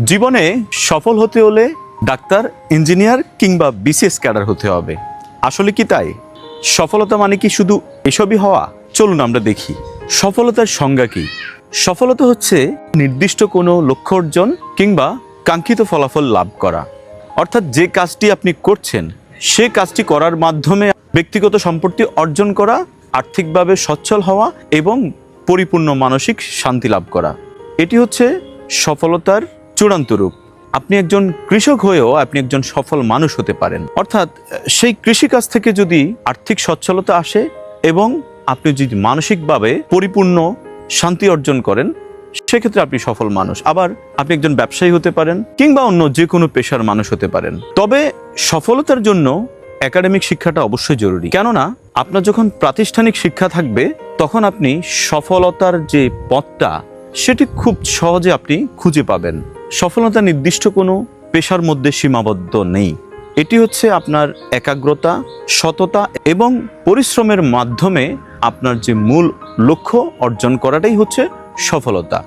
জীবনে সফল হতে হলে ডাক্তার, ইঞ্জিনিয়ার কিংবা বিসিএস ক্যাডার হতে হবে। আসলে কি তাই? সফলতা মানে কি শুধু এসবই হওয়া? চলুন আমরা দেখি সফলতার সংজ্ঞা কি। সফলতা হচ্ছে নির্দিষ্ট কোনো লক্ষ্য অর্জন কিংবা কাঙ্ক্ষিত ফলাফল লাভ করা। অর্থাৎ যে কাজটি আপনি করছেন সে কাজটি করার মাধ্যমে ব্যক্তিগত সম্পত্তি অর্জন করা, আর্থিকভাবে সচ্ছল হওয়া এবং পরিপূর্ণ মানসিক শান্তি লাভ করা। এটি হচ্ছে সফলতার চূড়ান্ত রূপ। আপনি একজন কৃষক হয়েও আপনি একজন সফল মানুষ হতে পারেন। অর্থাৎ সেই কৃষিকাজ থেকে যদি আর্থিক সচ্ছলতা আসে এবং আপনি যদি মানসিকভাবে পরিপূর্ণ শান্তি অর্জন করেন, সেক্ষেত্রে আপনি সফল মানুষ। আবার আপনি একজন ব্যবসায়ী হতে পারেন কিংবা অন্য যে কোনো পেশার মানুষ হতে পারেন। তবে সফলতার জন্য একাডেমিক শিক্ষাটা অবশ্যই জরুরি। কেননা আপনার যখন প্রাতিষ্ঠানিক শিক্ষা থাকবে তখন আপনি সফলতার যে পথটা সেটি খুব সহজে আপনি খুঁজে পাবেন। সফলতা নির্দিষ্ট কোনো পেশার মধ্যে সীমাবদ্ধ নেই। এটি হচ্ছে আপনার একাগ্রতা, সততা এবং পরিশ্রমের মাধ্যমে আপনার যে মূল লক্ষ্য অর্জন করাটাই হচ্ছে সফলতা।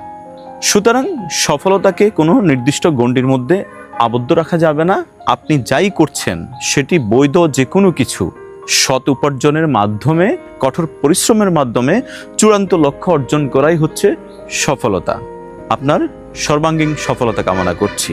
সুতরাং সফলতাকে কোনো নির্দিষ্ট গণ্ডির মধ্যে আবদ্ধ রাখা যাবে না। আপনি যাই করছেন সেটি বৈধ যে কোনো কিছু সৎ উপার্জনের মাধ্যমে, কঠোর পরিশ্রমের মাধ্যমে চূড়ান্ত লক্ষ্য অর্জন করাই হচ্ছে সফলতা। আপনার সর্বাঙ্গীন সফলতা কামনা করছি।